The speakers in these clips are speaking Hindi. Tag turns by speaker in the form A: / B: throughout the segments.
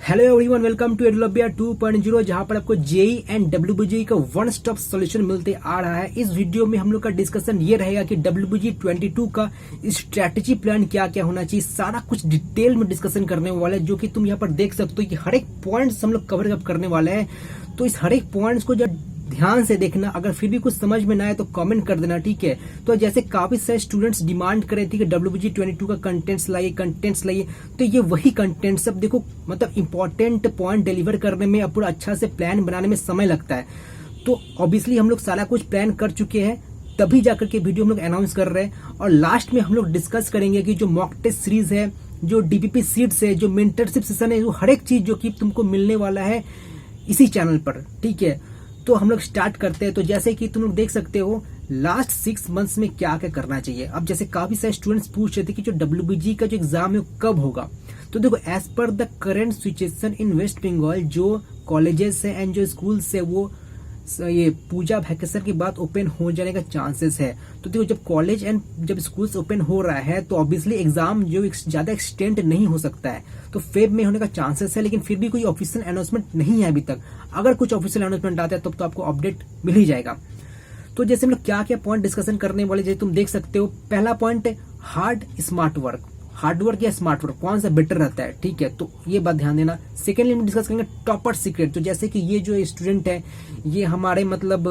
A: हेलो एवरीवन, वेलकम टू एडोलॉबिया 2.0 जहां पर आपको जेई एंड डब्ल्यूबीजी का वन स्टॉप सॉल्यूशन मिलते आ रहा है। इस वीडियो में हम लोग का डिस्कशन ये रहेगा कि डब्ल्यूबीजी 22 का स्ट्रैटेजी प्लान क्या क्या होना चाहिए, सारा कुछ डिटेल में डिस्कशन करने वाला है, जो कि तुम यहाँ पर देख सकते हो कि हर एक पॉइंट्स हम लोग कवर अप करने वाले हैं। तो इस हर एक पॉइंट्स को जब ध्यान से देखना, अगर फिर भी कुछ समझ में ना आए तो कमेंट कर देना, ठीक है। तो जैसे काफी सारे स्टूडेंट्स डिमांड कर रहे थे कि डब्ल्यूबीजी 22 का कंटेंट्स लाइए, तो ये वही कंटेंट सब देखो, मतलब इंपॉर्टेंट पॉइंट डिलीवर करने में पूरा अच्छा से प्लान बनाने में समय लगता है। तो ऑब्वियसली हम लोग सारा कुछ प्लान कर चुके हैं, तभी जाकर के वीडियो हम लोग अनाउंस कर रहे हैं। और लास्ट में हम लोग डिस्कस करेंगे कि जो मॉक टेस्ट सीरीज है, जो डीपीपी सीट्स है, जो मेंटरशिप सेशन है, वो हर एक चीज जो कि तुमको मिलने वाला है इसी चैनल पर, ठीक है। तो हम लोग स्टार्ट करते हैं। तो जैसे कि तुम लोग देख सकते हो लास्ट 6 मंथ्स में क्या क्या करना चाहिए। अब जैसे काफी सारे स्टूडेंट्स पूछ रहे थे कि जो डब्ल्यूबीजी का जो एग्जाम है वो कब होगा। तो देखो, as per the current situation in West Bengal, जो कॉलेजेस है एंड जो स्कूल्स है वो ये पूजा वैकेशन के बाद ओपन हो जाने का चांसेस है। तो देखो, जब कॉलेज एंड जब स्कूल्स ओपन हो रहा है तो ऑब्वियसली एग्जाम जो ज्यादा एक्सटेंड नहीं हो सकता है, तो फेब में होने का चांसेस है। लेकिन फिर भी कोई ऑफिशियल अनाउंसमेंट नहीं है अभी तक। अगर कुछ ऑफिशियल अनाउंसमेंट आता है तब तो आपको अपडेट मिल ही जाएगा। तो जैसे हम लोग क्या क्या पॉइंट डिस्कशन करने वाले, जैसे तुम देख सकते हो, पहला पॉइंट हार्ड वर्क या स्मार्ट वर्क, कौन सा बेटर रहता है, ठीक है। तो ये बात ध्यान देना। सेकेंडली हम डिस्कस करेंगे टॉपर सीक्रेट। तो जैसे कि ये जो स्टूडेंट है, ये हमारे मतलब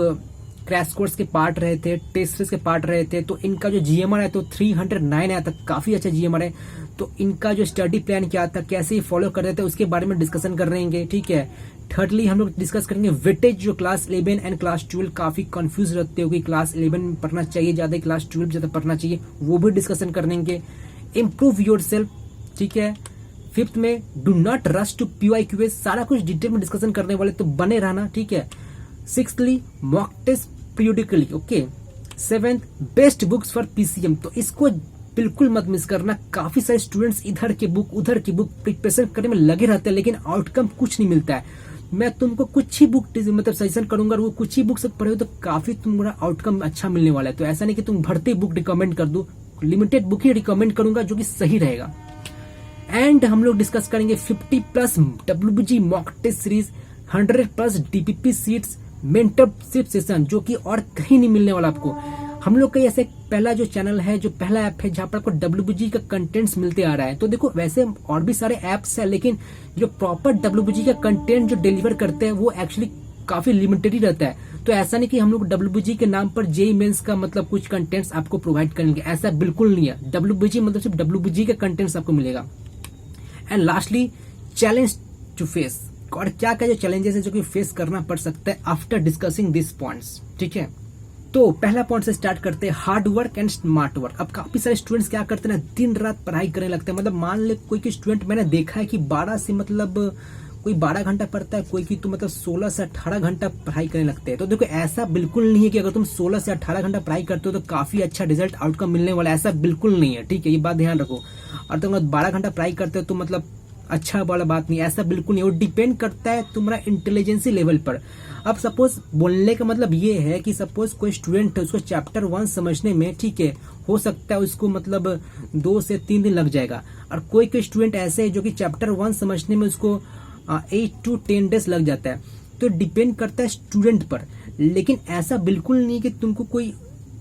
A: क्रैश कोर्स के पार्ट रहे थे, टेस्ट सीरीज के पार्ट रहे थे, तो इनका जो जीएमआर है तो 309 आया था, काफी अच्छा जीएमआर है। तो इनका जो स्टडी प्लान क्या था, कैसे ही फॉलो कर रहे थे, उसके बारे में डिस्कशन कर रहेंगे, ठीक है। थर्डली हम लोग डिस्कस करेंगे वेटेज, जो क्लास 11 एंड क्लास 12 काफी कंफ्यूज रहते हो कि क्लास 11 पढ़ना चाहिए ज्यादा, क्लास 12 ज्यादा पढ़ना चाहिए, वो भी डिस्कशन करेंगे। इम्प्रूव योर सेल्फ, ठीक है। फिफ्थ में do not rush to PYQS, सारा कुछ डिटेल में डिस्कशन करने वाले, तो बने रहना, ठीक है। Sixthly mock test periodically, okay. Seventh best books for PCM, तो इसको बिल्कुल मत मिस करना। काफी सारे स्टूडेंट्स इधर के बुक उधर की बुक प्रिपरेशन करने में लगे रहते हैं, लेकिन आउटकम कुछ नहीं मिलता है। मैं तुमको कुछ ही बुक मतलब सजेशन करूंगा, वो कुछ ही बुक से पढ़े हो तो काफी तुम्हारा आउटकम अच्छा मिलने वाला है। तो ऐसा नहीं कि तुम भरते बुक रिकमेंड कर दो, लिमिटेड बुक ही रिकमेंड करूंगा जो कि सही रहेगा। एंड हम लोग डिस्कस करेंगे 50+ WBG mock test series, 100+ DPP sheets, mentorship session, जो कि और कहीं नहीं मिलने वाला आपको। हम लोग का ऐसे पहला जो चैनल है, जो पहला ऐप है जहां पर आपको डब्ल्यूबीजी का कंटेंट्स मिलते आ रहा है। तो देखो, वैसे और भी सारे ऐप्स है, लेकिन जो प्रॉपर डब्ल्यूबीजी का कंटेंट जो डिलीवर करते हैं वो एक्चुअली काफी लिमिटेड ही रहता है। तो ऐसा नहीं कि हम लोग डब्ल्यूबीजी के नाम पर जेई मेंस का मतलब कुछ कंटेंट्स आपको प्रोवाइड करेंगे, ऐसा बिल्कुल नहीं है। डब्ल्यूबीजी मतलब सिर्फ डब्ल्यूबीजी का कंटेंट्स आपको मिलेगा। And lastly challenge to face, और क्या क्या जो चैलेंजेस है जो कि फेस करना पड़ सकता है आफ्टर डिस्कसिंग दिस पॉइंट्स, ठीक है। तो पहला पॉइंट से स्टार्ट करते हैं, hard work and smart work. अब काफी सारे स्टूडेंट्स क्या करते हैं ना, दिन रात पढ़ाई करने लगते हैं। मतलब मान ले कोई स्टूडेंट मैंने देखा है कि 12 से मतलब कोई 12 घंटा पढ़ता है, कोई की तो मतलब 16 से 18 घंटा पढ़ाई करने लगते हैं। तो देखो, ऐसा बिल्कुल नहीं है कि अगर तुम 16 से 18 घंटा पढ़ाई करते हो तो काफी अच्छा रिजल्ट आउटकम मिलने वाला है, ऐसा बिल्कुल नहीं है, ठीक है। ये बात ध्यान रखो। और तुम 12 घंटा पढ़ाई करते हो तो मतलब अच्छा वाला बात नहीं, ऐसा बिल्कुल नहीं। वो डिपेंड करता है तुम्हारा इंटेलिजेंसी लेवल पर। अब सपोज बोलने का मतलब ये है कि सपोज कोई स्टूडेंट है, उसको चैप्टर 1 समझने में, ठीक है, हो सकता है उसको मतलब 2 से 3 दिन लग जाएगा। और कोई स्टूडेंट ऐसे है जो कि चैप्टर 1 समझने में उसको 8 to 10 डेज लग जाता है। तो डिपेंड करता है स्टूडेंट पर। लेकिन ऐसा बिल्कुल नहीं कि तुमको कोई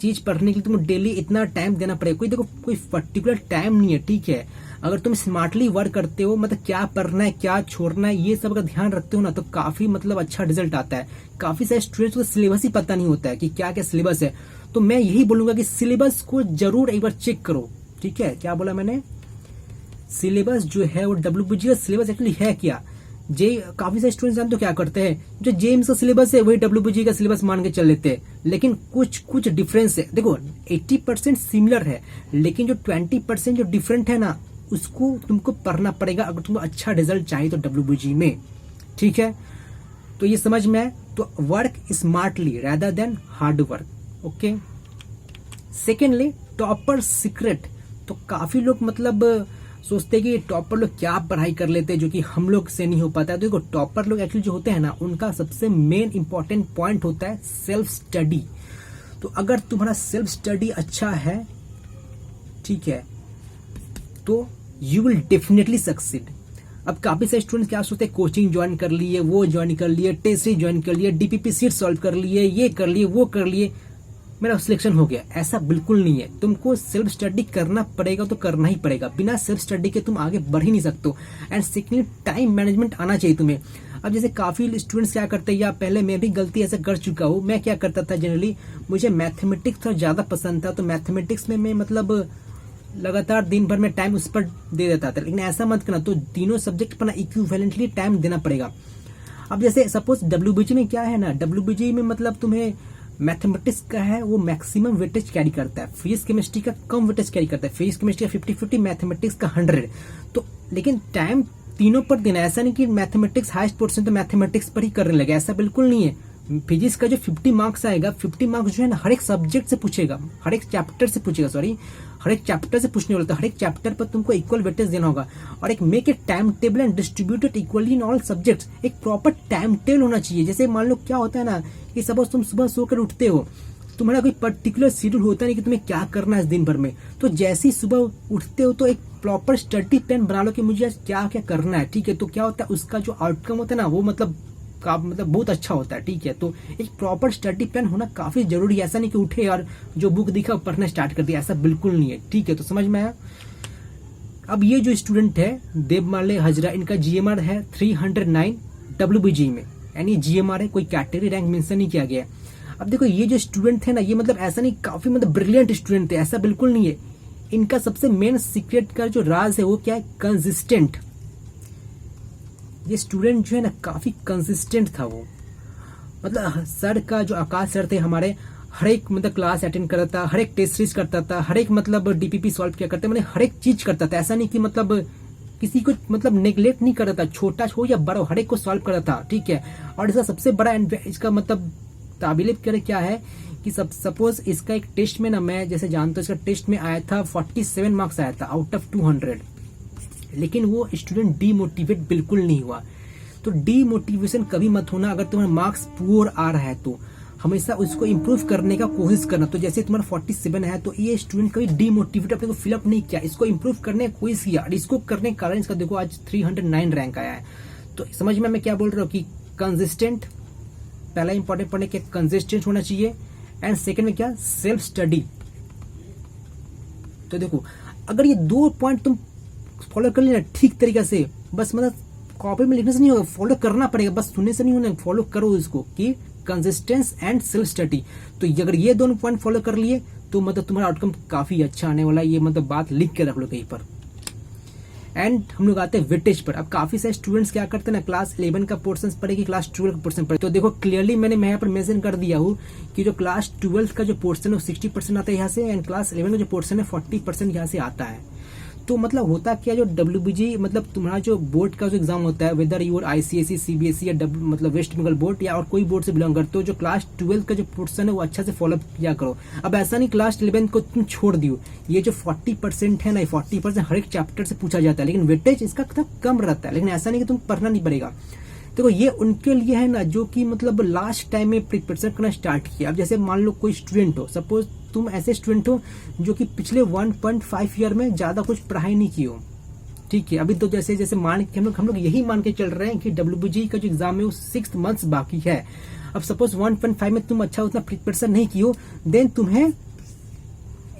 A: चीज पढ़ने के लिए तुमको डेली इतना टाइम देना पड़ेगा। कोई देखो, कोई पर्टिकुलर टाइम नहीं है, ठीक है। अगर तुम स्मार्टली वर्क करते हो, मतलब क्या पढ़ना है क्या छोड़ना है ये सब का ध्यान रखते हो ना, तो काफी मतलब अच्छा रिजल्ट आता है। काफी सारे स्टूडेंट्स को सिलेबस ही पता नहीं होता है कि क्या क्या सिलेबस है। तो मैं यही बोलूंगा कि सिलेबस को जरूर एक बार चेक करो, ठीक है। क्या बोला मैंने, सिलेबस जो है वो डब्ल्यूबीजी का सिलेबस एक्चुअली है क्या। काफी सारे स्टूडेंट्स जानते हो क्या करते हैं, जो जेम्स का सिलेबस है वही डब्ल्यूबीजी का सिलेबस मान के चल लेते हैं, लेकिन कुछ डिफरेंस है। देखो, 80% सिमिलर है, लेकिन जो 20% जो डिफरेंट है ना, उसको तुमको पढ़ना पड़ेगा अगर तुमको अच्छा रिजल्ट चाहिए तो डब्ल्यूबीजी में, ठीक है। तो ये समझ में आए। तो work smartly rather than hard work, okay. Secondly topper secret. तो काफी लोग मतलब सोचते हैं कि टॉपर लोग क्या पढ़ाई कर लेते हैं जो कि हम लोग से नहीं हो पाता है। तो देखो, टॉपर लोग एक्चुअली जो होते हैं ना, उनका सबसे मेन इंपॉर्टेंट पॉइंट होता है सेल्फ स्टडी। तो अगर तुम्हारा सेल्फ स्टडी अच्छा है, ठीक है, तो यू विल डेफिनेटली सक्सीड। अब काफी सारे स्टूडेंट्स क्या सोचते हैं, कोचिंग ज्वाइन कर लिए, वो ज्वाइन कर लिए, टेस्ट सीरीज ज्वाइन कर लिए, डीपीपी सीट सॉल्व कर लिए, ये कर लिए, वो कर लिए, मेरा सिलेक्शन हो गया। ऐसा बिल्कुल नहीं है, तुमको सेल्फ स्टडी करना पड़ेगा तो करना ही पड़ेगा। बिना सेल्फ स्टडी के तुम आगे बढ़ ही नहीं सकते हो। एंड सेकेंडली टाइम मैनेजमेंट आना चाहिए तुम्हें। अब जैसे काफी स्टूडेंट्स क्या करते हैं, या पहले मैं भी गलती ऐसा कर चुका हूँ, मैं क्या करता था जनरली, मुझे मैथमेटिक्स थोड़ा ज्यादा पसंद था, तो मैथमेटिक्स में मैं मतलब लगातार दिन भर में टाइम उस पर दे देता था। लेकिन ऐसा मत करना, तो तीनों सब्जेक्ट पर ना इक्विवेलेंटली टाइम देना पड़ेगा। अब जैसे सपोज डब्ल्यूबीजी में क्या है ना, डब्ल्यूबीजी में मतलब तुम्हें मैथमेटिक्स का है वो मैक्सिमम वेटेज कैरी करता है, फिजिक्स केमिस्ट्री का कम वेटेज कैरी करता है, फिजिक्स केमिस्ट्री का 50-50, मैथमेटिक्स का 100। तो लेकिन टाइम तीनों पर देना, ऐसा नहीं कि मैथमेटिक्स हाईएस्ट पोर्शन तो मैथमेटिक्स पर ही करने लगे, ऐसा बिल्कुल नहीं है। फिजिक्स का जो 50 मार्क्स आएगा, 50 मार्क्स जो है ना हर एक सब्जेक्ट से पूछेगा, हर एक चैप्टर से पूछेगा, हर एक चैप्टर से पूछने वाला, तो हर एक चैप्टर पर तुमको इक्वल वेटेज देना होगा। और एक make a time table and distributed equally in all subjects, एक प्रॉपर टाइम टेबल होना चाहिए। जैसे मान लो क्या होता है ना कि सपोज तुम सुबह सोकर उठते हो, तुम्हारा कोई पर्टिकुलर शेड्यूल होता नहीं कि तुम्हें क्या करना है इस दिन भर में, तो जैसे ही सुबह उठते हो तो एक प्रॉपर स्टडी प्लान बना लो कि मुझे आज क्या क्या करना है, ठीक है। तो क्या होता है, उसका जो आउटकम होता है ना वो मतलब बहुत अच्छा होता है, ठीक है। तो एक प्रॉपर स्टडी प्लान होना काफी जरूरी है। ऐसा नहीं कि उठे और जो बुक दिखा पढ़ना स्टार्ट कर दिया, ऐसा बिल्कुल नहीं है, ठीक है। तो समझ में आया। अब ये जो स्टूडेंट है देवमाले हजरा, इनका जीएमआर है 309 डब्ल्यूबीजी में, यानी जीएमआर है, कोई कैटेगरी रैंक मेंशन नहीं किया गया है। अब देखो ये जो स्टूडेंट है ना, ये मतलब ऐसा नहीं काफी मतलब ब्रिलियंट स्टूडेंट थे, ऐसा बिल्कुल नहीं है। इनका सबसे मेन सीक्रेट का जो राज है वो क्या है, कंसिस्टेंट। ये स्टूडेंट जो है ना काफी कंसिस्टेंट था वो, मतलब सर का जो आकाश सर थे हमारे, हर एक मतलब क्लास अटेंड करता था, हर एक टेस्ट सीरीज करता था, हर एक मतलब डीपीपी सॉल्व किया करते, मतलब हर एक चीज करता था। ऐसा नहीं कि मतलब किसी को मतलब नेग्लेक्ट नहीं करता था, छोटा हो या बड़ा, हर एक को सॉल्व करता था, ठीक है। और इसका सबसे बड़ा इसका मतलब काबिल करे क्या है कि सपोज इसका एक टेस्ट में ना, मैं जैसे जानता हूँ इसका टेस्ट में आया था 47 मार्क्स आया था आउट ऑफ 200, लेकिन वो स्टूडेंट डीमोटिवेट बिल्कुल नहीं हुआ। तो डीमोटिवेशन कभी मत होना। अगर तुम्हारा मार्क्स पुअर आ रहा है तो हमेशा उसको इम्प्रूव करने का कोशिश करना। तो जैसे तुम्हारा 47 है तो ये स्टूडेंट कभी डीमोटिवेट अपने को फिलअप नहीं किया, इसको इम्प्रूव करने का कोशिश किया, और इसको करने के कारण इसका देखो आज 309 रैंक आया है। तो समझ में मैं क्या बोल रहा हूँ कि कंसिस्टेंट, पहला इंपॉर्टेंट पढ़ने के कंसिस्टेंट होना चाहिए, एंड सेकंड में क्या, सेल्फ स्टडी। तो देखो अगर ये 2 पॉइंट तुम फॉलो कर लेना ठीक तरीके से, बस मतलब कॉपी में लिखने से नहीं होगा, फॉलो करना पड़ेगा, बस सुनने से नहीं होना, फॉलो करो इसको कि कंसिस्टेंस एंड सेल्फ स्टडी। तो अगर ये दोनों पॉइंट फॉलो कर लिए तो मतलब तुम्हारा आउटकम काफी अच्छा आने वाला है। ये मतलब बात लिख के रख लो कहीं पर। एंड हम लोग आते हैं वेटेज पर। अब काफी सारे स्टूडेंट्स क्या करते हैं ना, क्लास 11 का पोर्शन पढ़े कि क्लास 12 का पोर्शन पढ़े। तो देखो क्लियरली मैंने यहाँ पर मेंशन कर दिया हूँ कि जो क्लास 12 का जो पोर्शन है वो 60% आता है यहाँ से, एंड क्लास 11 का जो पोर्शन है 40% यहाँ से आता है। तो मतलब होता क्या, जो डब्ल्यूबीजी मतलब तुम्हारा जो बोर्ड का जो एग्जाम होता है, वेदर यूर आईसीएसई, सीबीएसई या मतलब वेस्ट बंगाल बोर्ड या और कोई बोर्ड से बिलोंग करते हो, जो क्लास 12 का जो पोर्शन है वो अच्छा से फॉलो किया करो। अब ऐसा नहीं क्लास 11 को तुम छोड़ दियो, ये जो 40% है ना, 40% हर एक चैप्टर से पूछा जाता है, लेकिन वेटेज इसका थोड़ा कम रहता है। लेकिन ऐसा नहीं कि तुम पढ़ना नहीं पड़ेगा। देखो ये उनके लिए है ना जो कि मतलब लास्ट टाइम में प्रिपरेशन करना स्टार्ट किया। अब जैसे मान लो कोई स्टूडेंट हो, सपोज तुम ऐसे स्टूडेंट हो जो कि पिछले 1.5 ईयर में ज्यादा कुछ पढ़ाई नहीं की हो, ठीक है। अभी तो जैसे जैसे मान के हम लोग यही मान के चल रहे हैं कि डब्ल्यूबीजी का जो एग्जाम है वो 6 मंथ्स बाकी है। अब सपोज 1.5 में तुम अच्छा उतना प्रिपरेशन नहीं की हो, देन तुम्हें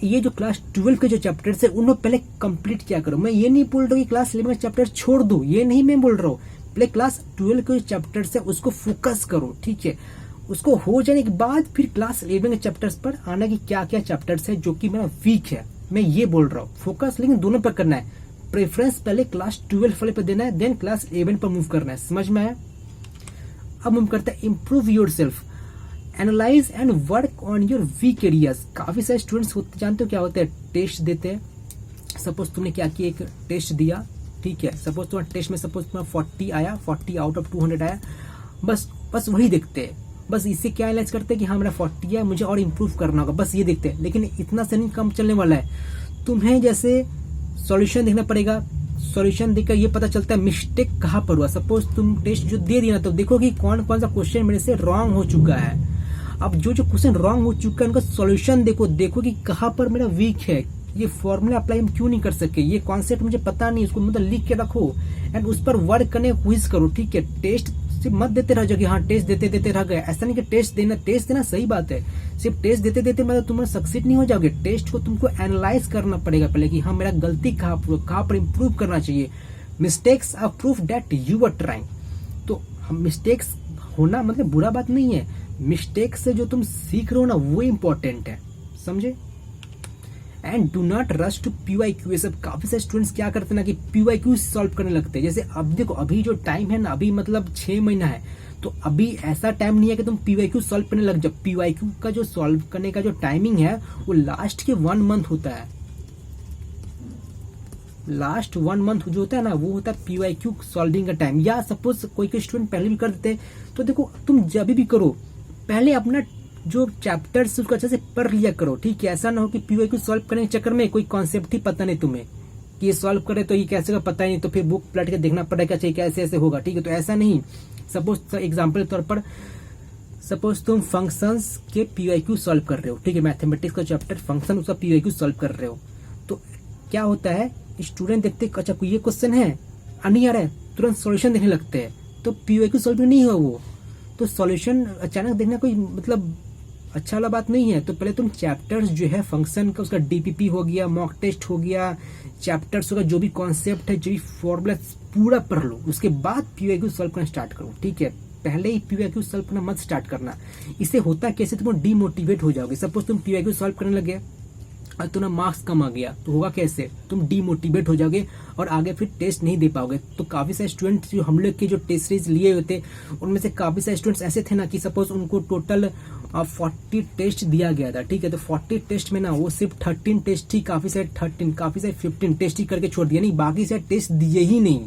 A: ये जो क्लास 12 के जो चैप्टर्स है उन्हें पहले कंप्लीट किया करो। मैं ये नहीं बोल रहा हूँ कि क्लास 11 का चैप्टर छोड़ दो, ये नहीं मैं बोल रहा हूँ। पहले क्लास 12 के जो चैप्टर्स है उसको फोकस करो, ठीक है। उसको हो जाने के बाद फिर क्लास 11 के चैप्टर्स पर आना कि क्या क्या चैप्टर्स है जो कि मेरा वीक है, मैं ये बोल रहा हूँ। फोकस लेकिन दोनों पर करना है। प्रेफरेंस पहले क्लास 12 वाले पर देना है, देन क्लास 11 पर मूव करना है। समझ में आया। अब हम करते हैं improve your self, analyse and work on your weak areas. काफी सारे स्टूडेंट्स होते, जानते हो क्या होता है, टेस्ट देते हैं। सपोज तुमने क्या किया, एक टेस्ट दिया, ठीक है। सपोज तुम्हारा टेस्ट में सपोज तुम्हारा 40 आया, 40 आउट ऑफ 200 आया, बस वही देखते हैं। बस इससे क्या एनालाइज करते हैं कि हाँ मेरा 40 है, मुझे और इम्प्रूव करना होगा, बस ये देखते हैं। लेकिन इतना से नहीं काम चलने वाला है। तुम्हें जैसे सॉल्यूशन देखना पड़ेगा, सॉल्यूशन देखकर ये पता चलता है मिस्टेक कहाँ पर हुआ। सपोज तुम टेस्ट जो दे दिया ना, तो देखो कि कौन कौन सा क्वेश्चन मेरे से रॉन्ग हो चुका है। अब जो क्वेश्चन रॉन्ग हो चुका है उनका सॉल्यूशन देखो कि कहाँ पर मेरा वीक है, ये फॉर्मूला अप्लाई हम क्यों नहीं कर सके, ये कॉन्सेप्ट मुझे पता नहीं, उसको मतलब लिख के रखो एंड उस पर वर्क करने क्विज करो, ठीक है। टेस्ट सिर्फ मत देते रह जाओ, हाँ टेस्ट देते देते रह गए, ऐसा नहीं कि टेस्ट देना सही बात है, सिर्फ टेस्ट देते देते मतलब तुम सक्सेस नहीं हो जाओगे। टेस्ट को तुमको एनालाइज करना पड़ेगा पहले कि हाँ मेरा गलती कहाँ पर इम्प्रूव करना चाहिए। Mistakes are proof that you are trying. तो मिस्टेक्स होना मतलब बुरा बात नहीं है, मिस्टेक से जो तुम सीख रहे हो ना वो इम्पोर्टेंट है, समझे। And do not rush to PYQ। सब काफी सारे स्टूडेंट्स क्या करते हैं ना कि PYQ सॉल्व करने लगते हैं। जैसे अब देखो अभी जो टाइम है ना, अभी मतलब 6 महीना है, तो अभी ऐसा टाइम नहीं है कि तुम PYQ सॉल्व करने लग जाओ। PYQ का जो सॉल्व करने का जो टाइमिंग है वो लास्ट के 1 मंथ होता है। लास्ट 1 मंथ जो होता है ना वो होता है PYQ सॉल्विंग का टाइम। या सपोज कोई स्टूडेंट पहले भी कर देते, तो देखो तुम जब भी करो पहले अपना जो चैप्टर्स उसको अच्छे से पढ़ लिया करो, ठीक है। ऐसा ना हो कि PYQ सॉल्व करने के चक्कर में कोई कॉन्सेप्ट ही पता नहीं तुम्हें कि ये सॉल्व करे तो ये कैसे का पता ही नहीं, तो फिर बुक पलट के देखना पड़ेगा चाहिए कैसे ऐसे होगा, ठीक है। तो ऐसा नहीं, सपोज एग्जाम्पल के तौर पर सपोज तुम फंक्शंस के PYQ सॉल्व कर रहे हो, ठीक है। मैथमेटिक्स का चैप्टर फंक्शन उसका PYQ सॉल्व कर रहे हो, तो क्या होता है स्टूडेंट देखते अच्छा कोई ये क्वेश्चन है नहीं आ रहा है, तुरंत सॉल्यूशन देखने लगते हैं, तो PYQ सॉल्व नहीं हुआ वो, तो सॉल्यूशन अचानक देखना कोई मतलब अच्छा वाला बात नहीं है। तो पहले तुम चैप्टर्स जो है फंक्शन का उसका DPP हो गया, मॉक टेस्ट हो गया, चैप्टर्स का जो भी कॉन्सेप्ट है जो भी फॉर्मूला पूरा पढ़ लो, उसके बाद PYQ सॉल्व करना स्टार्ट करो, ठीक है। पहले ही PYQ सॉल्व करना मत स्टार्ट करना, इससे होता कैसे तुम डीमोटिवेट हो जाओगे। सपोज तुम PYQ सॉल्व करने लगे और तुम्हारा मार्क्स कम आ गया तो होगा कैसे, तुम डीमोटिवेट हो जाओगे और आगे फिर टेस्ट नहीं दे पाओगे। तो काफी सारे स्टूडेंट्स जो हम लोग के जो टेस्ट सीरीज लिए हुए थे उनमें से काफी सारे स्टूडेंट्स ऐसे थे ना कि सपोज उनको टोटल 40 टेस्ट दिया गया था, ठीक है। तो 40 टेस्ट में ना वो सिर्फ 13 टेस्ट ही, काफी सारे 15 टेस्ट ही करके छोड़ दिया, नहीं बाकी सारे टेस्ट दिए ही नहीं।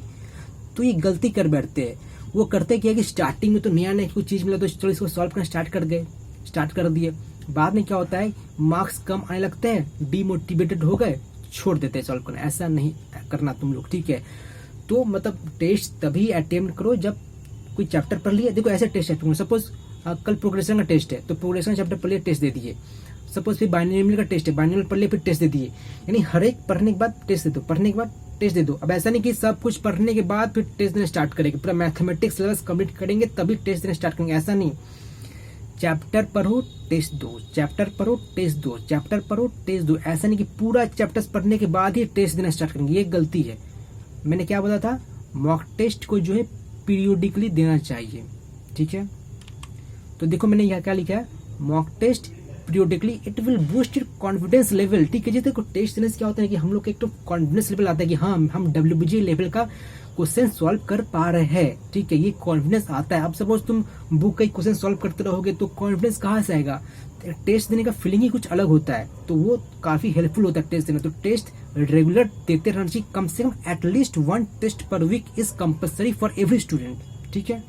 A: तो ये गलती कर बैठते हैं, वो करते क्या कि स्टार्टिंग में तो नया नया कुछ चीज मिला तो चलो इसको सॉल्व करना स्टार्ट कर दिए, बाद में क्या होता है मार्क्स कम आने लगते हैं, डीमोटिवेटेड हो गए, छोड़ देते हैं सॉल्व करना। ऐसा नहीं करना तुम लोग, ठीक है। तो मतलब टेस्ट तभी अटेम्प्ट करो जब कोई चैप्टर पढ़ लिया। देखो ऐसे टेस्ट है, तुम सपोज कल प्रोग्रेशन का टेस्ट है तो प्रोग्रेशन चैप्टर पढ़ लिया टेस्ट दे दिए, सपोज फिर बाइनोमियल का टेस्ट है, बाइनोमियल पढ़ लिया फिर टेस्ट दे दिए, यानी हर एक पढ़ने के बाद टेस्ट दे दो, पढ़ने के बाद टेस्ट दे दो। अब ऐसा नहीं कि सब कुछ पढ़ने के बाद फिर टेस्ट देना स्टार्ट करेंगे, पूरा मैथमेटिक्स सिलेबस कंप्लीट करेंगे तभी टेस्ट देना स्टार्ट करेंगे, ऐसा नहीं। चैप्टर पढ़ो टेस्ट दो, चैप्टर पढ़ो टेस्ट दो, चैप्टर पढ़ो टेस्ट दो, ऐसा नहीं कि पूरा चैप्टर्स पढ़ने के बाद ही टेस्ट देना स्टार्ट करेंगे, ये गलती है। मैंने क्या बोला था, मॉक टेस्ट को जो है पीरियोडिकली देना चाहिए, ठीक है। तो देखो मैंने यहाँ क्या लिखा है, mock test periodically it will boost your confidence level, ठीक है। जैसे टेस्ट देने से क्या होता है कि हम लोग का एक तो कॉन्फिडेंस लेवल आता है कि हाँ हम WBG लेवल का क्वेश्चन सॉल्व कर पा रहे हैं, ठीक है, ये कॉन्फिडेंस आता है। अब सपोज तुम बुक का क्वेश्चन सॉल्व करते रहोगे तो कॉन्फिडेंस कहाँ से आएगा, टेस्ट देने का फीलिंग ही कुछ अलग होता है, तो वो काफी हेल्पफुल होता है टेस्ट देना। तो टेस्ट रेगुलर देते रहना चाहिए, कम से कम at least 1 test per week is compulsory for every student, ठीक है।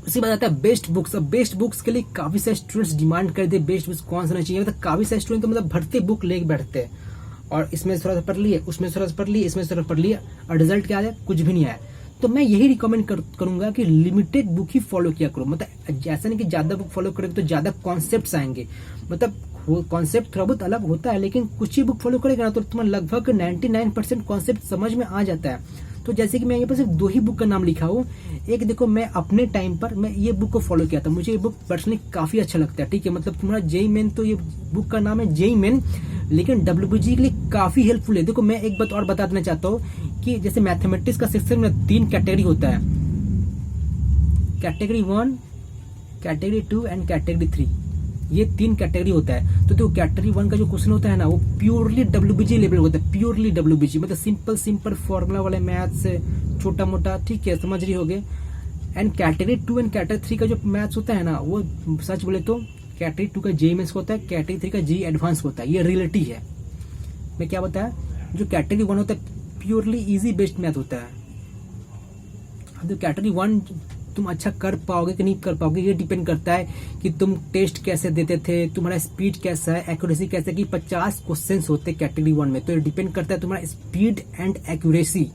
A: उसके बाद आता है बेस्ट बुक्स। अब बेस्ट बुक्स के लिए काफी सारे स्टूडेंट्स डिमांड करते हैं बेस्ट बुक्स कौन सा चाहिए, मतलब काफी सारे स्टूडेंट तो मतलब भरते बुक लेके बैठते हैं और इसमें थोड़ा सा पढ़ लिए, उसमें थोड़ा सा पढ़ लिए, इसमें थोड़ा पढ़ लिया और रिजल्ट क्या आया, कुछ भी नहीं आया। तो मैं यही रिकमेंड करूंगा कि लिमिटेड बुक ही फॉलो किया करो, मतलब ऐसा नहीं कि ज्यादा बुक फॉलो करोगे तो ज्यादा कॉन्सेप्ट आएंगे, मतलब कॉन्सेप्ट थोड़ा बहुत अलग होता है लेकिन कुछ ही बुक फॉलो करेगा ना तो तुम्हें लगभग 99% कॉन्सेप्ट समझ में आ जाता है। तो जैसे कि मैं यहाँ पर सिर्फ 2 ही बुक का नाम लिखा हूँ, एक देखो मैं अपने टाइम पर मैं ये बुक को फॉलो किया था, मुझे ये बुक पर्सनली काफी अच्छा लगता है, ठीक है। मतलब तुम्हारा जेई मेन, तो ये बुक का नाम है जेई मेन, लेकिन WBG के लिए काफी हेल्पफुल है। देखो मैं एक बात और बता देना चाहता हूँ कि जैसे मैथमेटिक्स का सेक्शन में 3 कैटेगरी होता है, कैटेगरी 1, कैटेगरी 2 एंड कैटेगरी 3, ये 3 कैटेगरी होता है। तो कैटेगरी 1 का जो क्वेश्चन होता है ना वो प्योरली WBG लेवल होता है, प्योरली WBG, मतलब सिंपल फॉर्मूला वाले मैथ्स, छोटा मोटा, ठीक है, समझ रही होगे। एंड कैटेगरी 2 एंड कैटेगरी 3 का जो मैथ्स होता है ना वो सच बोले तो कैटेगरी 2 का जेई मेंस होता है, कैटेगरी 3 का जेई एडवांस होता है, ये रियलिटी है। मैं क्या बताया, जो कैटेगरी 1 होता है प्योरली इजी बेस्ड मैथ होता है। अब जो कैटेगरी 1 तुम अच्छा कर पाओगे कि नहीं कर पाओगे ये डिपेंड करता है कि तुम टेस्ट कैसे देते थे, तुम्हारा स्पीड कैसा है, एक्यूरेसी कैसा है, कि 50 क्वेश्चंस होते हैं कैटेगरी 1 में, तो ये डिपेंड करता है तुम्हारा स्पीड एंड एक्यूरेसी,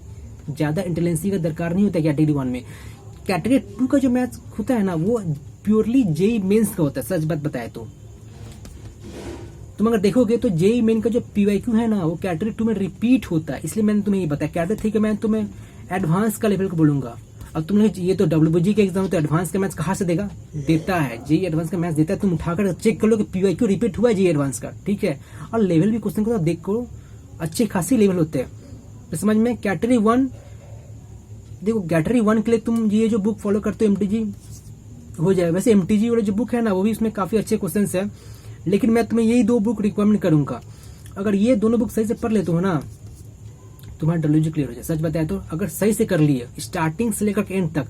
A: ज्यादा इंटेलिजेंसी का दरकार नहीं होता कैटेगरी 1 में। कैटेगरी 2 का जो मैथ्स होता है ना वो प्योरली जेई मेंस का होता है, सच बात बताए तो। तुम अगर देखोगे तो जेई मेन का जो पीवाईक्यू है ना वो कैटेगरी 2 में रिपीट होता है, इसलिए मैंने तुम्हें ये बताया। कैटेगरी 3 का मैं तुम्हें एडवांस का लेवल को बोलूंगा। अब तुम लोग ये तो डब्ल्यूबीजी के एग्जाम तो एडवांस का मैथ्स कहाँ से देगा, देता है जेई एडवांस का मैथ्स देता है। तुम उठाकर चेक कर लो कि पीवाईक्यू रिपीट हुआ है जेई एडवांस का, ठीक है। और लेवल भी क्वेश्चन को देख करो, अच्छे खासी लेवल होते हैं। तो समझ में कैटेगरी 1 देखो, कैटेगरी 1 के लिए तुम ये जो बुक फॉलो करते हो एमटीजी हो जाए। वैसे एमटीजी वाले जो बुक है ना वो भी इसमें काफी अच्छे क्वेश्चन है, लेकिन मैं तुम्हें यही 2 बुक रिकमेंड करूंगा। अगर ये दोनों बुक सही से पढ़ लेते हो ना तुम्हारा डब्ल्यूबीजी क्लियर हो जाए। सच बताया तो अगर सही से कर लिए स्टार्टिंग से लेकर एंड तक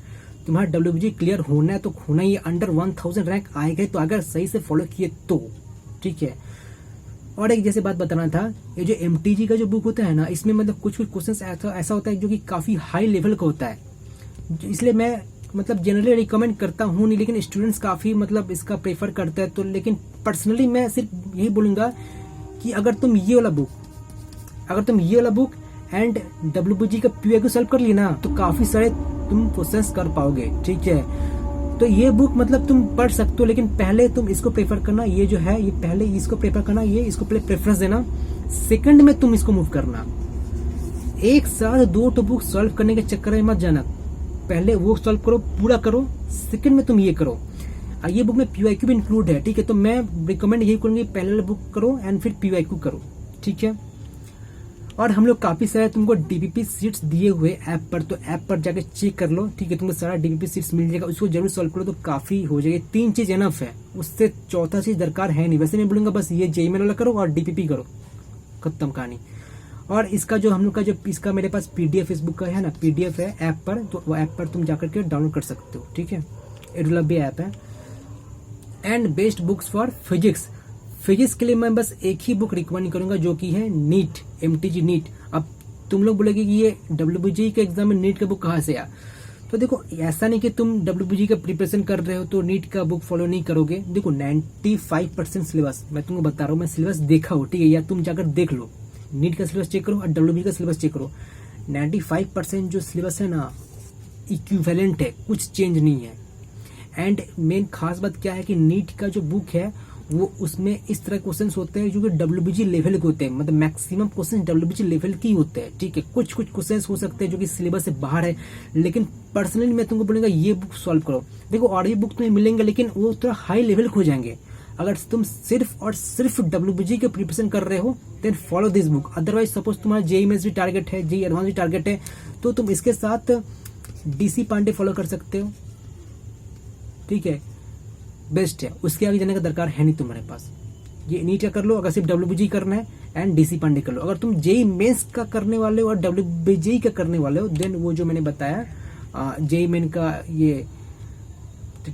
A: तुम्हारा डब्ल्यूबीजी क्लियर होना है तो होना ही, अंडर 1000 रैंक आएगा तो अगर सही से फॉलो किए तो, ठीक है। और एक जैसे बात बताना था, ये जो एमटीजी का जो बुक होता है ना इसमें मतलब कुछ कुछ क्वेश्चन ऐसा होता है जो कि काफी हाई लेवल का होता है, इसलिए मैं मतलब जनरली रिकमेंड करता हूँ नहीं, लेकिन स्टूडेंट्स काफी मतलब इसका प्रेफर करते हैं। तो लेकिन पर्सनली मैं सिर्फ यही बोलूंगा कि अगर तुम ये वाला बुक एंड डब्ल्यूबीजी का पीवाईक्यू सॉल्व कर ली ना तो काफी सारे तुम क्वेश्चंस कर पाओगे, ठीक है। तो ये बुक मतलब तुम पढ़ सकते हो, लेकिन पहले तुम इसको प्रेफर करना, ये जो है ये पहले इसको प्रेफर करना, ये इसको पहले प्रेफरेंस देना, सेकंड में तुम इसको मूव करना। एक साथ 2 बुक सॉल्व करने के चक्कर में मत जाना, पहले वो सॉल्व करो, पूरा करो, सेकंड में तुम ये करो। ये बुक में पीवाईक्यू भी इंक्लूड है, ठीक है। तो मैं रिकमेंड यही करूंगी पहले वाला बुक करो एंड फिर पीवाईक्यू करो, ठीक है। और हम लोग काफी सारे तुमको डीपीपी सीट्स दिए हुए ऐप पर, तो ऐप पर जाके चेक कर लो, ठीक है। तुमको सारा डीपीपी सीट्स मिल जाएगा, उसको जरूर सॉल्व करो तो काफी हो जाएगी। 3 चीज एनफ है, उससे चौथा चीज दरकार है नहीं। वैसे मैं बोलूंगा बस ये जेईई वाला करो और डीपीपी करो, खत्म कहानी। और इसका जो हम लोग का जो इसका मेरे पास पीडीएफ इस बुक का है ना, पीडीएफ है ऐप पर, तो वो ऐप पर तुम जाकर के डाउनलोड कर सकते हो, ठीक है। एडुलैब ऐप है। And best books for physics के लिए मैं बस एक ही बुक रिकमेंड करूंगा जो कि है नीट, एमटीजी नीट। अब तुम लोग बोलेगे कि ये डब्ल्यूबीजी के एग्जाम में नीट का बुक कहाँ से आया, तो देखो ऐसा नहीं कि तुम डब्ल्यूबीजी का प्रिपरेशन कर रहे हो तो नीट का बुक फॉलो नहीं करोगे। देखो 95% सिलेबस मैं तुमको बता रहा हूँ, मैं सिलेबस देखा हो, ठीक है, या तुम जाकर देख लो, नीट का सिलेबस चेक करो और डब्ल्यूबीजी का सिलेबस चेक करो। 95% जो सिलेबस है ना इक्विवेलेंट है, कुछ चेंज नहीं है। एंड मेन खास बात क्या है कि नीट का जो बुक है वो उसमें इस तरह क्वेश्चंस होते हैं जो कि डब्ल्यूबीजी लेवल के होते हैं, मतलब मैक्सिमम क्वेश्चन डब्ल्यूबीजी लेवल की होते हैं, ठीक है। कुछ क्वेश्चंस हो सकते हैं जो कि सिलेबस से बाहर है, लेकिन पर्सनली मैं तुमको बोलूंगा ये बुक सॉल्व करो। देखो और ये बुक तुम्हें मिलेंगे लेकिन वो थोड़ा हाई लेवल हो जाएंगे। अगर तुम सिर्फ और सिर्फ डब्ल्यूबीजी के प्रिपरेशन कर रहे हो then follow this book. Otherwise suppose तुम्हारा जेईई मेंस भी टारगेट है, जेईई एडवांस भी टारगेट है, तो तुम इसके साथ डीसी पांडे फॉलो कर सकते हो, ठीक है, बेस्ट है। उसके आगे जाने का दरकार है नहीं तुम्हारे पास। ये नीट का कर लो अगर सिर्फ डब्ल्यूबीजी करना है, एंड डीसी पांडे कर लो। अगर तुम जेईई मेंस का करने वाले हो और डब्ल्यूबीजी का करने वाले हो देन वो जो मैंने बताया जेईई मेन का ये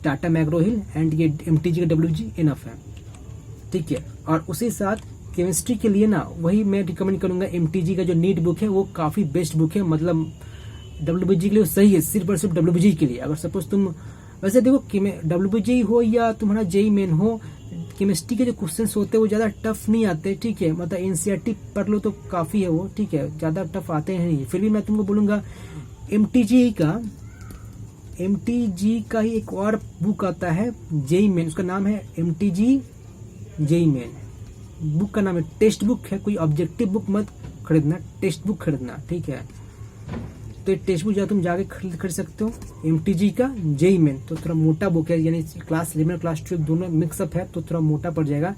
A: टाटा मैग्रो हिल एंड ये एमटीजी का डब्ल्यूबीजी इनफ है, ठीक है। और उसी साथ केमिस्ट्री के लिए ना वही मैं रिकमेंड करूंगा, एमटीजी का जो नीट बुक है वो काफी बेस्ट बुक है, मतलब डब्ल्यूबीजी के लिए सही है, सिर्फ और सिर्फ डब्ल्यूबीजी के लिए। अगर सपोज तुम वैसे देखो डब्ल्यूबीजी हो या तुम्हारा जेईई मेन हो, केमिस्ट्री के जो क्वेश्चंस होते हैं वो ज्यादा टफ नहीं आते, ठीक है। मतलब एनसीईआरटी पढ़ लो तो काफी है वो, ठीक है, ज्यादा टफ आते हैं नहीं। फिर भी मैं तुमको बोलूंगा एमटीजी का ही एक और बुक आता है जेईई मेन, उसका नाम है एमटीजी जेईई मेन। बुक का नाम है, टेक्स्ट बुक है, कोई ऑब्जेक्टिव बुक मत खरीदना, टेक्स्ट बुक खरीदना, ठीक है। तो ये टेक्स्ट बुक तुम जाके खरीद सकते हो एमटीजी का जेईई मेन। तो थोड़ा मोटा बुक है, यानी क्लास 11 क्लास 12 दोनों मिक्सअप है तो थोड़ा मोटा पड़ जाएगा।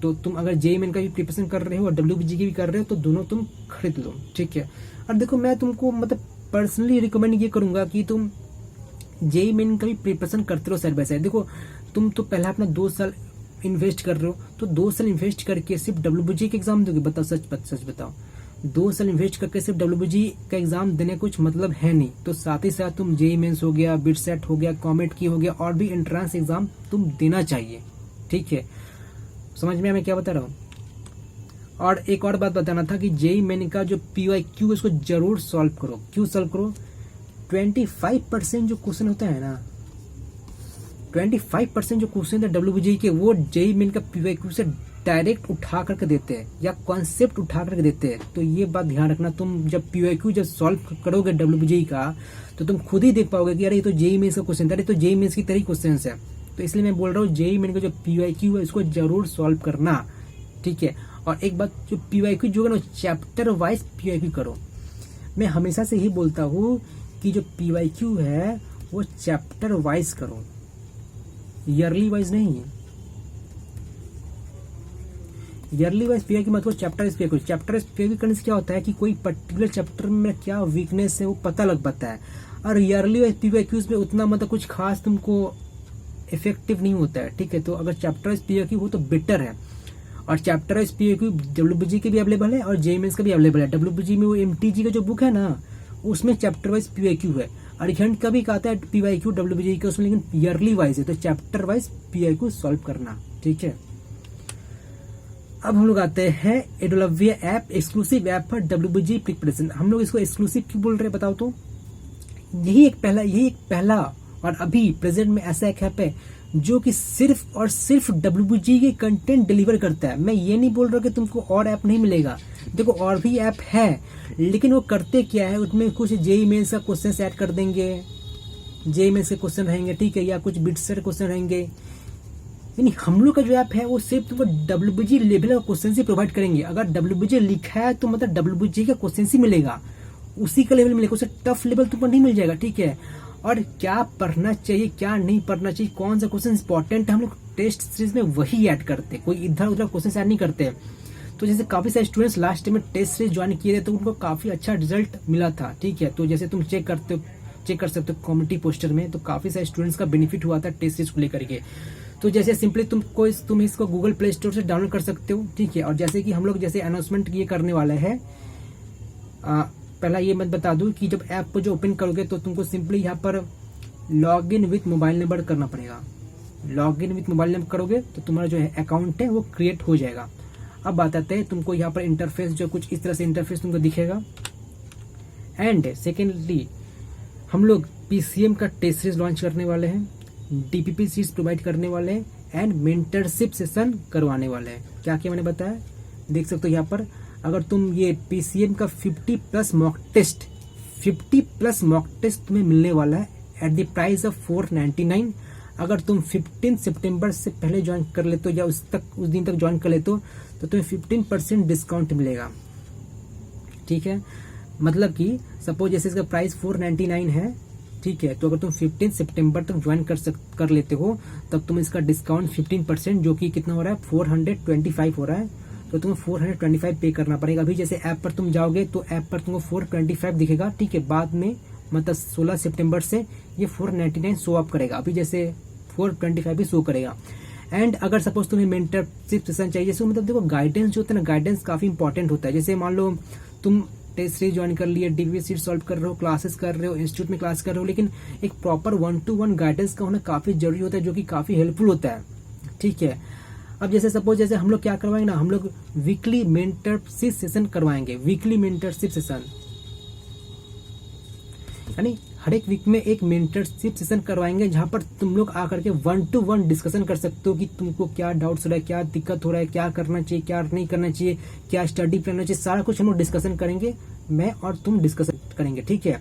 A: तो तुम अगर जेईई मेन का भी प्रिपरेशन कर रहे हो और डब्ल्यूबीजी की भी कर रहे हो तो दोनों तुम खरीद लो, ठीक है। और देखो मैं तुमको मतलब पर्सनली रिकमेंड ये करूंगा कि तुम जेईई मेन का भी प्रिपरेशन करते रहो साइड बाय साइड। देखो तुम तो पहले अपना 2 साल इन्वेस्ट कर रहे हो, तो 2 साल इन्वेस्ट करके सिर्फ डब्ल्यूबीजी के एग्जाम दोगे? बताओ, सच बताओ, 2 साल इन्वेस्ट करके सिर्फ डब्ल्यूबीजी का एग्जाम देने कुछ मतलब है नहीं। तो साथ ही साथ तुम जेईई मेंस हो गया, बिटसेट हो गया, कॉमेट की हो गया, और भी एंट्रेंस एग्जाम तुम देना चाहिए, ठीक है। समझ में मैं क्या बता रहा हूँ। और एक और बात बताना था कि जेईई मेन का जो पीवाईक्यू उसको जरूर सॉल्व करो। क्यों सॉल्व करो? 25% जो क्वेश्चन होता है ना, 25% जो क्वेश्चन है डब्ल्यूबीजी के वो जेईई मेन का पीवाईक्यू से डायरेक्ट उठा करके देते हैं या कॉन्सेप्ट उठा करके देते हैं। तो ये बात ध्यान रखना, तुम जब पीवाईक्यू जब सॉल्व करोगे डब्ल्यूबीजी का तो तुम खुद ही देख पाओगे कि अरे ये तो जेईई मेंस का क्वेश्चन था, अरे तो जेईई मेंस की तरह क्वेश्चन है। तो इसलिए मैं बोल रहा हूँ जेईई मेन का जो पीवाईक्यू है इसको जरूर सॉल्व करना, ठीक है। और एक बात, जो PYQ जो है ना चैप्टर वाइज PYQ करो। मैं हमेशा से ही बोलता हूँ कि जो PYQ है वो चैप्टर वाइज करो, ईयरली वाइज नहीं है। ईयरली वाइज PYQ मत करो, chapter wise PYQ। Chapter wise PYQ करने से क्या होता है कि कोई पर्टिकुलर चैप्टर में क्या वीकनेस है वो पता लग पाता है। और ईयरली वाइज PYQ में उतना मतलब कुछ खास तुमको इफेक्टिव नहीं होता है, ठीक है। तो अगर चैप्टर वाइज PYQ हो तो बेटर है। और चैप्टर वाइज PYQ WBG के भी अवेलेबल है और JEE मेंस का भी अवेलेबल है। WBG में वो MTG का जो बुक है ना उसमें चैप्टर वाइज PYQ है। अरिहंत का भी कहता है PYQ WBG का उसमें, लेकिन ईयरली वाइज है। तो चैप्टर वाइज PYQ सॉल्व करना, ठीक है। अब हम लोग आते हैं एडोलव्य app, exclusive app for WBG preparation. हम लोग इसको एक्सक्लूसिव क्यों बोल रहे हैं बताओ तो? यही एक पहला और अभी प्रेजेंट में ऐसा एक ऐप है जो कि सिर्फ और सिर्फ WBG के कंटेंट डिलीवर करता है। मैं ये नहीं बोल रहा कि तुमको और ऐप नहीं मिलेगा, देखो और भी ऐप है, लेकिन वो करते क्या है, उसमें कुछ JEE मेंस का क्वेश्चन ऐड कर देंगे, JEE मेंस के क्वेश्चन रहेंगे, ठीक है, या कुछ बिटसेट क्वेश्चन रहेंगे। यानी हम लोग का जो ऐप है वो सिर्फ तुमको WBG लेवल का क्वेश्चन ही प्रोवाइड करेंगे। अगर WBG लिखा है तो मतलब WBG का क्वेश्चन ही मिलेगा, उसी का लेवल मिलेगा, उससे टफ लेवल तुमको नहीं मिल जाएगा, ठीक है। और क्या पढ़ना चाहिए क्या नहीं पढ़ना चाहिए, कौन सा क्वेश्चन इंपॉर्टेंट है, हम लोग टेस्ट सीरीज में वही ऐड करते, कोई इधर उधर क्वेश्चन ऐड नहीं करते। तो जैसे काफी सारे स्टूडेंट्स लास्ट में टेस्ट सीरीज ज्वाइन किए थे तो उनको काफी अच्छा रिजल्ट मिला था, ठीक है। तो जैसे तुम चेक कर सकते हो कम्युनिटी पोस्टर में, तो काफी सारे स्टूडेंट्स का बेनिफिट हुआ था टेस्ट सीरीज को लेकर के। तो जैसे सिंपली तुम इसको गूगल प्ले स्टोर से डाउनलोड कर सकते हो, ठीक है। और जैसे कि हम लोग जैसे अनाउंसमेंट ये करने वाले हैं, पहला ये मत बता दूं कि जब ऐप को जो ओपन करोगे तो तुमको सिंपली यहाँ पर log in with mobile number करना पड़ेगा। Log in with mobile number करोगे तो तुम्हारा जो है अकाउंट है वो क्रिएट हो जाएगा। अब बात आते हैं, तुमको यहाँ पर इंटरफेस जो कुछ इस तरह से इंटरफेस तुमको दिखेगा। एंड सेकेंडली हम लोग PCM का टेस्ट सीरीज लॉन्च करने वाले हैं, DPP सीरीज प्रोवाइड करने वाले हैं एंड मेंटरशिप सेशन करवाने वाले हैं। क्या क्या मैंने बताया देख सकते हो यहाँ पर। अगर तुम ये PCM का 50 प्लस मॉक टेस्ट तुम्हें मिलने वाला है एट द प्राइस ऑफ 499। अगर तुम 15 सितंबर से पहले ज्वाइन कर लेते हो या उस दिन तक ज्वाइन कर लेते हो तो तुम्हें 15% डिस्काउंट मिलेगा, ठीक है। मतलब कि सपोज जैसे इसका प्राइस 499 है, ठीक है, तो अगर तुम 15 सितंबर तक ज्वाइन कर लेते हो तब तुम इसका डिस्काउंट 15% जो कि कितना हो रहा है 425 हो रहा है, तो तुम्हें 425 पे करना पड़ेगा। अभी जैसे ऐप पर तुम जाओगे तो ऐप पर तुमको 425 दिखेगा, ठीक है। बाद में मतलब 16 सितंबर से ये 499 शो अप करेगा, अभी जैसे 425 भी शो करेगा। एंड अगर सपोज तुम्हें मेंटरशिप सेशन चाहिए, जैसे मतलब देखो गाइडेंस जो होता है ना, गाइडेंस काफी इंपॉर्टेंट होता है। जैसे मान लो तुम टेस्ट सीरीज ज्वाइन कर लिए, DPP सीरीज सॉल्व कर रहे हो, क्लासेस कर रहे हो, इंस्टीट्यूट में क्लास कर रहे हो, लेकिन एक प्रॉपर 1-to-1 गाइडेंस का होना काफी जरूरी होता है जो कि काफी हेल्पफुल होता है, ठीक है। अब जैसे सपोज जैसे हम लोग क्या करवाएंगे ना, हम लोग वीकली मेंटरशिप सेशन करवाएंगे, वीकली मेंटरशिप सेशन, यानी हर एक वीक में एक मेंटरशिप सेशन करवाएंगे जहां पर तुम लोग आकर के 1-to-1 डिस्कशन कर सकते हो कि तुमको क्या डाउट्स हो रहा है, क्या दिक्कत हो रहा है, क्या करना चाहिए, क्या नहीं करना चाहिए, क्या स्टडी करना चाहिए, सारा कुछ हम लोग डिस्कशन करेंगे, मैं और तुम डिस्कशन करेंगे, ठीक है।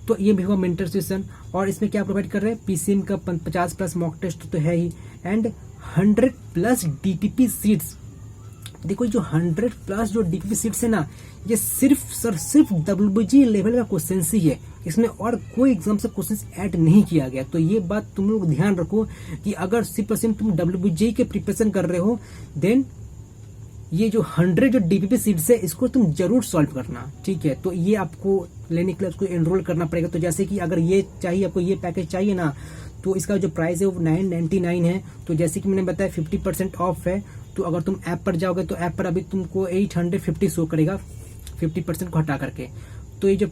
A: तो ये भी हुआ मेंटरशिप सेशन। और इसमें क्या प्रोवाइड कर रहे हैं, PCM का 50 प्लस मॉक टेस्ट तो है ही, एंड 100 प्लस DPP सीट्स। देखो जो 100 प्लस जो DPP सीट्स है ना, ये सिर्फ WBG लेवल का क्वेश्चन ही है, इसमें और कोई एग्जाम से क्वेश्चन ऐड नहीं किया गया। तो ये बात तुम लोग ध्यान रखो कि अगर 60% तुम WBG के प्रिपरेशन कर रहे हो, देन ये जो 100 जो DPP सीट्स है इसको तुम जरूर सॉल्व करना, ठीक है। तो ये आपको लेने के लिए उसको एनरोल करना पड़ेगा। तो जैसे कि अगर ये चाहिए, आपको ये पैकेज चाहिए ना, तो इसका जो प्राइस है वो 999 है। तो जैसे कि मैंने बताया 50% ऑफ है, तो अगर तुम ऐप पर जाओगे तो ऐप पर अभी तुमको 850 शो करेगा 50% को हटा करके। तो ये जो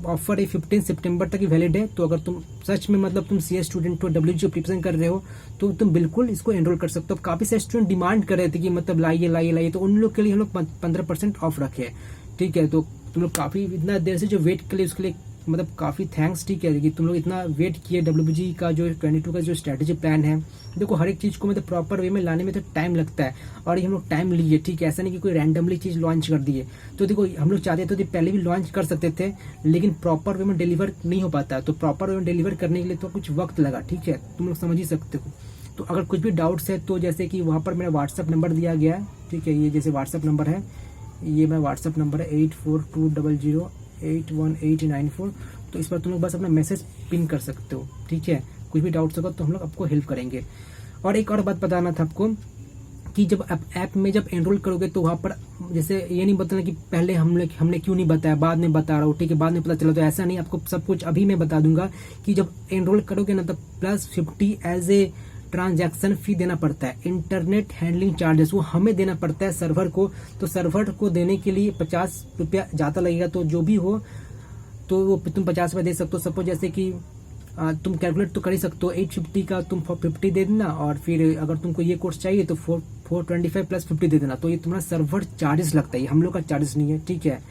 A: ऑफर है 15 सितंबर तक ही वैलिड है। तो अगर तुम सच में मतलब तुम CS स्टूडेंट हो, WBG प्रिपरेशन कर रहे हो, तो तुम बिल्कुल इसको एनरोल कर सकते हो। काफी सारे स्टूडेंट डिमांड कर रहे थे कि मतलब लाइए, तो उन लोग के लिए हम लोग 15% ऑफ रखे, ठीक है। तो तुम लोग काफी इतना देर से जो वेट के लिए उसके लिए मतलब काफी थैंक्स, ठीक है, कि तुम लोग इतना वेट किए। WBG का जो 22 का जो स्ट्रेटेजी प्लान है, देखो हर एक चीज को मतलब प्रॉपर वे में लाने में तो टाइम लगता है, और ये हम लोग टाइम लिए, ठीक है। ऐसा नहीं कि कोई रैंडमली चीज लॉन्च कर दिए। तो देखो हम लोग चाहते तो पहले भी लॉन्च कर सकते थे, लेकिन प्रॉपर वे में डिलीवर नहीं हो पाता। तो प्रॉपर वे में डिलीवर करने के लिए तो कुछ वक्त लगा, ठीक है, तुम लोग समझ ही सकते हो। तो अगर कुछ भी डाउट्स है तो जैसे कि वहाँ पर मेरा व्हाट्सअप नंबर दिया गया है, ठीक है, ये जैसे व्हाट्सअप नंबर है, ये मेरा व्हाट्सअप नंबर है 8420081894, तो इस पर तुम लोग बस अपना मैसेज पिन कर सकते हो, ठीक है। कुछ भी डाउट्स होगा तो हम लोग आपको हेल्प करेंगे। और एक और बात बताना था आपको कि जब ऐप में जब एनरोल करोगे तो वहाँ पर जैसे ये नहीं बताना कि पहले हमने क्यों नहीं बताया, बाद में बता रहा हूँ, ठीक है, बाद में पता चला, तो ऐसा नहीं, आपको सब कुछ अभी मैं बता दूंगा कि जब एनरोल करोगे ना तब +50 एज ए ट्रांजैक्शन फी देना पड़ता है। इंटरनेट हैंडलिंग चार्जेस वो हमें देना पड़ता है सर्वर को, तो सर्वर को देने के लिए 50 रुपया ज़्यादा लगेगा, तो जो भी हो तो वो तुम 50 रुपये दे सकते हो। सपोज जैसे कि तुम कैलकुलेट तो कर ही सकते हो, 850 का तुम 450 दे देना, और फिर अगर तुमको ये कोर्स चाहिए तो 425 + 50 दे देना, तो ये तुम्हारा सर्वर चार्जेस लगता है, हम लोग का चार्जेस नहीं है, ठीक है।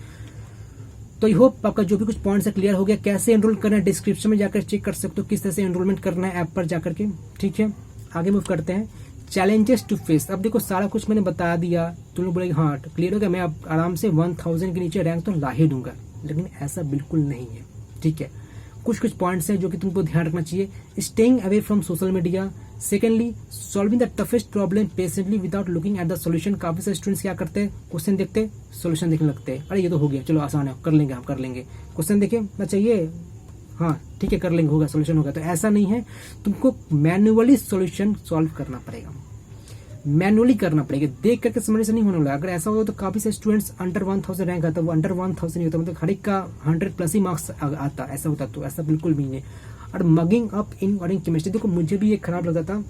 A: तो आई होप आपका जो भी कुछ पॉइंट्स है क्लियर हो गया। कैसे एनरोल करना है डिस्क्रिप्शन में जाकर चेक कर सकते हो, किस तरह से एनरोलमेंट करना है ऐप पर जाकर के, ठीक है। आगे मूव करते हैं, चैलेंजेस टू फेस। अब देखो सारा कुछ मैंने बता दिया, तुम लोग बोलेगे हाँ क्लियर हो गया, मैं अब आराम से 1000 के नीचे रैंक तो ला ही दूंगा, लेकिन ऐसा बिल्कुल नहीं है, ठीक है। कुछ पॉइंट्स हैं जो कि तुमको ध्यान रखना चाहिए। Staying away from social media, secondly solving the toughest problem patiently without looking at the solution. काफी सारे स्टूडेंट्स क्या करते हैं, क्वेश्चन देखते सॉल्यूशन देखने लगते हैं, अरे ये तो हो गया, चलो आसान है, कर लेंगे, हम कर लेंगे, क्वेश्चन देखे ना चाहिए, हाँ ठीक है कर लेंगे, होगा सॉल्यूशन होगा। तो ऐसा नहीं है, तुमको मैन्युअली सॉल्यूशन सॉल्व करना पड़ेगा, मैनुअली करना पड़ेगा, देख करके समझने से नहीं होने वाला। अगर ऐसा होगा तो काफी से स्टूडेंट्स अंडर 1000 रैंक आता है, वो अंडर 1000 नहीं होता, मतलब हर एक का 100+ ही मार्क्स आता, ऐसा होता, तो ऐसा बिल्कुल भी नहीं। और mugging up in organic chemistry, देखो मुझे भी ये खराब लगता था,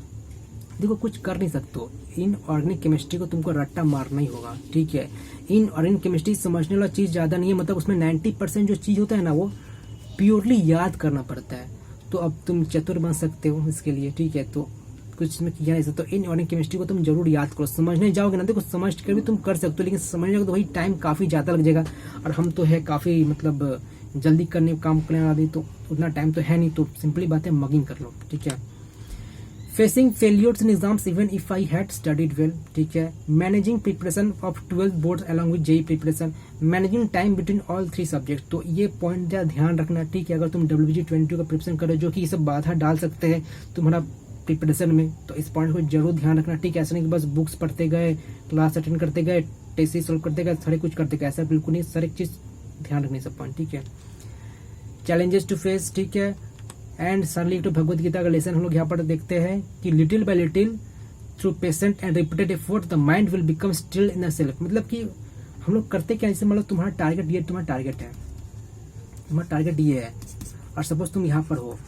A: देखो कुछ कर नहीं सकते हो, इन ऑर्गेनिक केमिस्ट्री को तुमको रट्टा मारना ही होगा, ठीक है। इन ऑर्गेनिक केमिस्ट्री समझने वाला चीज ज्यादा नहीं है, मतलब उसमें 90% जो चीज होता है ना वो प्योरली याद करना पड़ता है। तो अब तुम चतुर बन सकते हो इसके लिए, ठीक है, तो कुछ में किया नहीं सकते। तो इन ऑर्गेनिक केमिस्ट्री को तुम जरूर याद करो, समझने जाओगे ना, देखो समझ कर भी तुम कर सकते हो, लेकिन समझने जाओगे तो वही टाइम काफी ज्यादा लग जाएगा, और हम तो है काफी मतलब जल्दी करने काम करने वाले, तो उतना टाइम तो है नहीं, तो सिंपली बात है मगिंग कर लो, ठीक है। Facing failures in exams even if I had studied well, ठीक है। Managing preparation of 12th boards along with JEE preparation, managing time between all 3 subject. तो ये पॉइंट का ध्यान रखना, ठीक है। अगर तुम WBG22 का प्रिपरेशन करो, जो कि ये सब बाधा डाल सकते हैं तुम्हारा प्रिपरेशन में, तो इस पॉइंट को जरूर ध्यान रखना, ठीक है। ऐसा नहीं कि बस बुक्स पढ़ते गए, क्लास अटेंड करते गए, टेस्ट सॉल्व करते गए, सारे कुछ करते गए, ऐसा बिल्कुल नहीं, सारे चीज ध्यान रखने सब पॉइंट, ठीक है। चैलेंजेस टू फेस, ठीक है। एंड सडनली तो भगवद गीता का लेसन हम लोग यहाँ पर देखते हैं कि little bye little through patient and repeated effort the mind will become still in the self. मतलब कि हम लोग करते क्या, जैसे मतलब तुम्हारा टारगेट ये, तुम्हारा टारगेट ये है, और सपोज तुम यहाँ पर हो,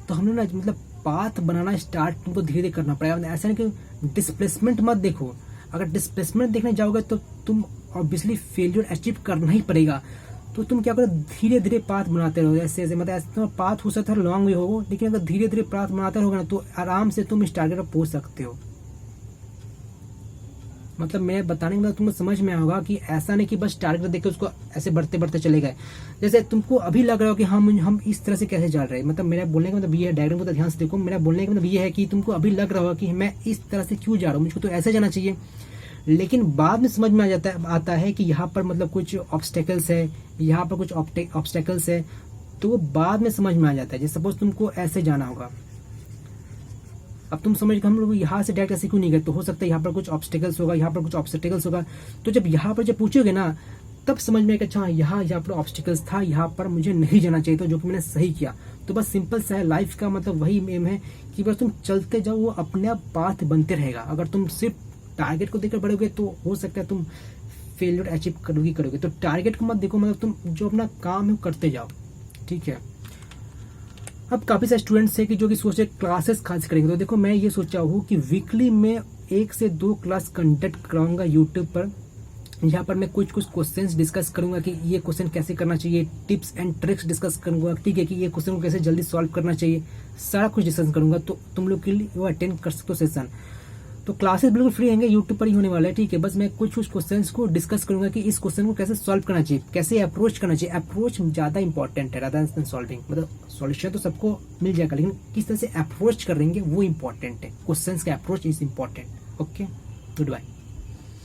A: तो हम लोग ना मतलब पाथ बनाना स्टार्ट तुमको धीरे धीरे करना पड़ेगा। ऐसा नहीं कि डिस्प्लेसमेंट मत देखो, अगर डिस्प्लेसमेंट देखने जाओगे तो तुम ऑब्वियसली फेलियर अचीव करना ही पड़ेगा। तो तुम क्या करो, धीरे धीरे पाथ बनाते रहो, ऐसे ऐसे, मतलब ऐसे पाथ हो सकता है लॉन्ग वे हो, लेकिन अगर धीरे धीरे पाथ बनाते रहोगे ना तो आराम से तुम इस टारगेट पर पहुंच सकते हो। मतलब मैं बताने के बाद तुमको समझ में आएगा कि ऐसा नहीं कि बस टारगेट देख के उसको ऐसे बढ़ते बढ़ते चले गए। जैसे तुमको अभी लग रहा हो कि हम इस तरह से कैसे जा रहे हैं, मतलब मेरा बोलने का मतलब ये है, डायग्राम को तो ध्यान से देखो, मेरा बोलने का मतलब ये है कि तुमको अभी लग रहा होगा कि मैं इस तरह से क्यों जा रहा हूँ, मुझको तो ऐसे जाना चाहिए, लेकिन बाद में समझ में आता है कि यहाँ पर मतलब कुछ ऑब्स्टेकल्स है, यहाँ पर कुछ ऑब्स्टेकल्स है, तो वो बाद में समझ में आ जाता है। जैसे सपोज तुमको ऐसे जाना होगा, अब तुम समझ हम लोग यहाँ से डायरेक्ट ऐसे क्यों नहीं गए, तो हो सकता है यहाँ पर कुछ ऑब्स्टेकल्स होगा, यहाँ पर कुछ ऑब्स्टेकल्स होगा, तो जब यहाँ पर जब पूछोगे ना तब समझ में, अच्छा यहाँ पर ऑब्स्टेकल्स था, यहाँ पर मुझे नहीं जाना चाहिए, तो जो कि मैंने सही किया। तो बस सिंपल सा है, लाइफ का मतलब वही एम है कि बस तुम चलते जाओ, वो अपने आप पाथ बनते रहेगा। अगर तुम सिर्फ टारगेट को देखकर बढ़ोगे तो हो सकता है तुम फेलियर अचीव करोगे। तो टारगेट को मत देखो, मतलब तुम जो अपना काम है वो करते जाओ, ठीक है। अब काफी सारे स्टूडेंट्स है कि जो कि सोचे क्लासेस खास करेंगे, तो देखो मैं ये सोचा हूँ कि वीकली में 1 से 2 क्लास कंडक्ट कराऊंगा यूट्यूब पर, यहाँ पर मैं कुछ क्वेश्चंस डिस्कस करूंगा कि ये क्वेश्चन कैसे करना चाहिए, टिप्स एंड ट्रिक्स डिस्कस करूंगा, ठीक है, कि ये क्वेश्चन को कैसे जल्दी सॉल्व करना चाहिए, सारा कुछ डिस्कस करूंगा। तो तुम लोग के लिए वो अटेंड कर सकते हो सेशन। तो क्लासेस बिल्कुल फ्री रहेंगे, यूट्यूब पर ही होने वाला है, ठीक है। बस मैं कुछ क्वेश्चंस को डिस्कस करूंगा कि इस क्वेश्चन को कैसे सॉल्व करना चाहिए, कैसे अप्रोच करना चाहिए। अप्रोच ज्यादा इंपॉर्टेंट है रादर देन सॉल्विंग, मतलब सॉल्यूशन तो सबको मिल जाएगा, लेकिन किस तरह से अप्रोच करेंगे वो इंपॉर्टेंट है। क्वेश्चंस का approach is important. Okay, good bye.